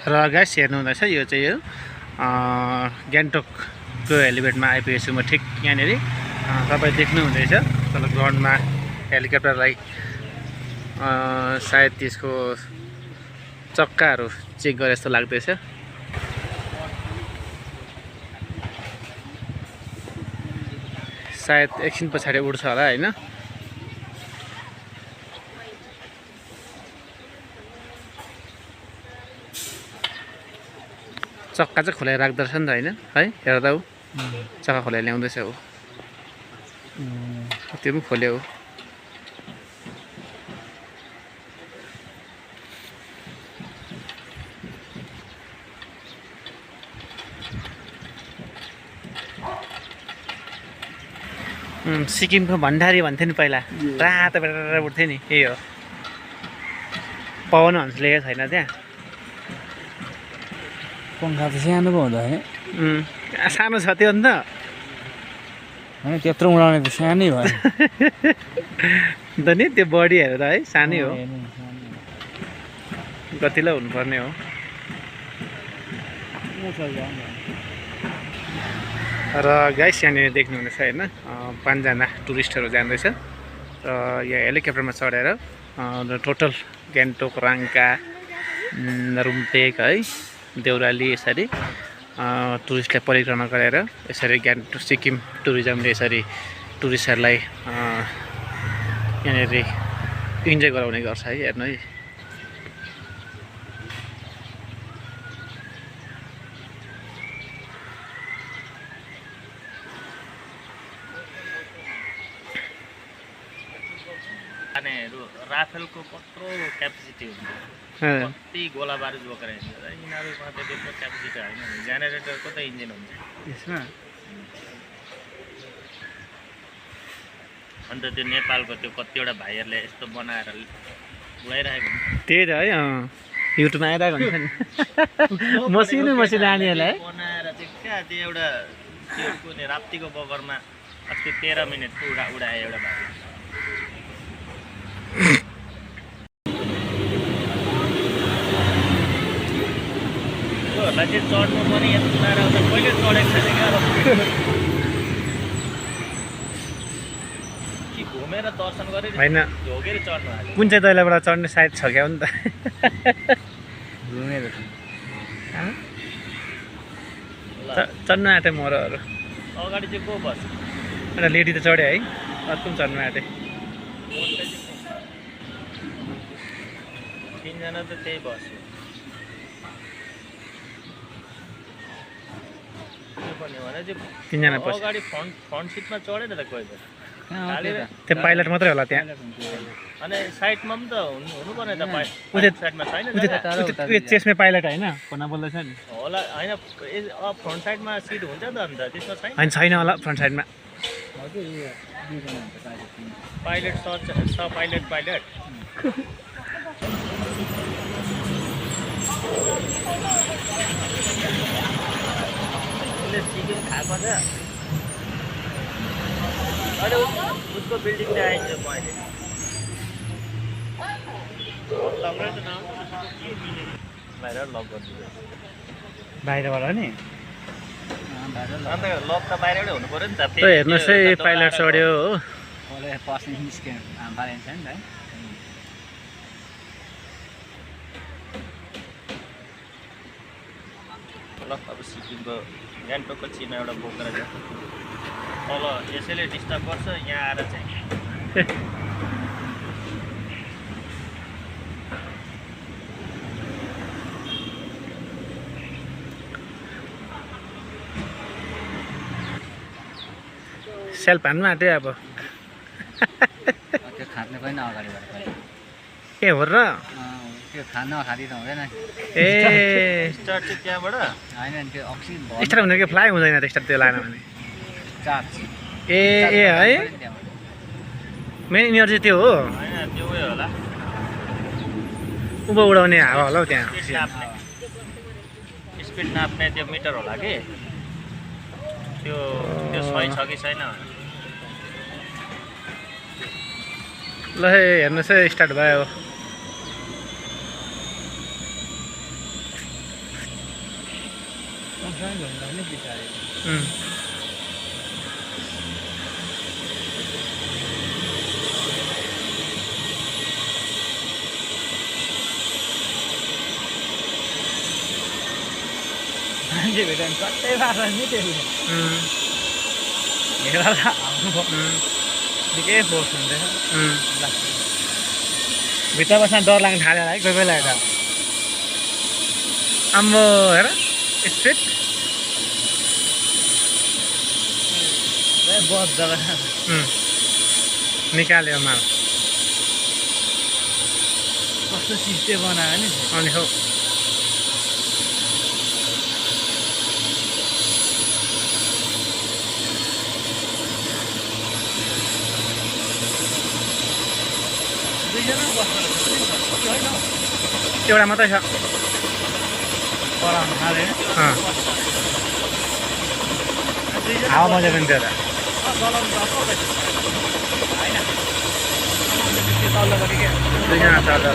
र गाइस हेर्नु हुँदैछ यो चाहिँ यो गान्तोकको हेलिप्याडमा आइपुगेको छु म ठिक यहाँनिर तपाईँ देख्नु हुँदैछ तल ग्राउन्डमा हेलिकप्टरलाई सायद त्यसको चक्काहरू चेक गरे जस्तो लाग्दैछ। सायद एकछिन पछाडि उड्छ होला हैन। चक्का चाहिँ खोलेर राख्दछ नि त हैन है हेर्दा उ चक्का खोलेर ल्याउँदैछ उ त्यो पनि खोल्यो उ सिक्किमको भण्डारी भन्थे नि पहिला रातो बेर उठ्थे नि यही हो। पवन हंस लेखेको छैन त्यहाँ पंखा त सानो पो हुँदा है सानो छ त्यो अन्त हैन त्यत्रो उडाउने त सानै भयो त नि त्यो बडी हेरेर है सानै हो गतिलो हुनुपर्ने हो। र गाइस यहाँनिर देख्नुहुनेछ होइन 5 जना टुरिस्टहरू जाँदैछ र यहाँ हेलिकप्टरमा चढेर टोटल गान्तोक राङ्का रुम्तेक है देउराली यसरी टुरिस्टलाई परिक्रमा गरेर यसरी गान्तोक सिक्किम टुरिज्मले यसरी टुरिस्टहरूलाई यहाँनिर इन्जोय गराउने गर्छ है। हेर्नु है राफेलको कत्रो क्यापेसिटी हुन्छ कति गोला बारुद बोकेर हिँड्छ र यिनीहरूमा त त्यत्रो क्यापेसिटी होइन जेनेरेटरको त इन्जिन हुन्छ यसमा। अन्त त्यो नेपालको त्यो कतिवटा भाइहरूले यस्तो बनाएर उडाइरहेको त्यही त है युट्युबमा आइरहेको हुन्छ नि मसिनो मसिनो नानीहरूलाई बनाएर चाहिँ क्या त्यो एउटा त्यो कुनै राप्तीको बगरमा अस्ति 13 मिनटको उडाए एउटा भाइ चाहिँ चढ्नु पनि यस्तो आउँदा कहिले चढेको छैन क्या कि घुमेर दर्शन गरेर होइन झोकेर चढ्नु आयो कुन चाहिँ दैलाबाट चढ्ने सायद छ क्या हो नि त घुमेर चढ्नु आँटे मरहरू अगाडि चाहिँ को बस्छ एउटा लेडी त चढ्यो है अर्को पनि चढ्नु आँटे 3 जना त त्यही बस्यो तीनजना बस्यो अगाडि फ्रन्ट सिटमा चढेर त कोही बेला त्यो पाइलट मात्रै होला त्यहाँ अनि साइडमा पनि त हुनुपर्ने त साइडमा छैन उयो चेस्मे पाइलट होइन फोनमा बोल्दैछ नि होला होइन फ्रन्ट साइडमा सिट हुन्छ त अन्त त्यसमा छैन होइन छैन होला फ्रन्ट साइडमा पाइलट छ पाइलट सिक्किम खाएको छ अहिले उसको बिल्डिङ चाहिँ आइन्छ मैले बाहिर लक गरिदिनु बाहिरबाट नि अन्त लक त बाहिरबाटै हुनु पऱ्यो नि त हेर्नुहोस् है पाइलट चढ्यो हो ल अब सिक्किमको गान्तोकको चिना एउटा बोकेर जान्छ तल यसैले डिस्टर्ब गर्छ यहाँ आएर चाहिँ सेल हान्नु आँट्यो अब त्यो खाँद्ने पनि अगाडिबाट ए हो र त्यो खान खाँदी त हुँदैन ए स्टार्ट चाहिँ त्यहाँबाट होइन त्यो अक्सिजन स्टार्ट हुँदैन कि फ्लाइ हुँदैन त स्टार्ट त्यो लाएन भने चार्ज ए ए है मेन इनर्जी त्यो हो होइन त्यो उयो होला उँभो उडाउने हावा होला हौ त्यहाँ स्पिड नाप्ने त्यो मिटर होला कि त्यो सही छ कि छैन ल हेर्नुहोस् है स्टार्ट भयो सँगसँगै घुम्दा पनि बिचारे मान्छे भेट्यो भने कतै बाटो नि त्यसले हेरेर आउनु निकै फोर्स हुँदैछ भित्र बस्न डर लाग्न थाल्यो है कोही बेला त आम्बो हेर स्ट्रेट बस जग्गा निकाल्यो माल कस्तो सिस्टे बनायो नि अनि हो दुईजना बस्नु एउटा मात्रै छ पढाउनु थाल्यो हावा मजा पनि थियो त दुईजना चढ्दा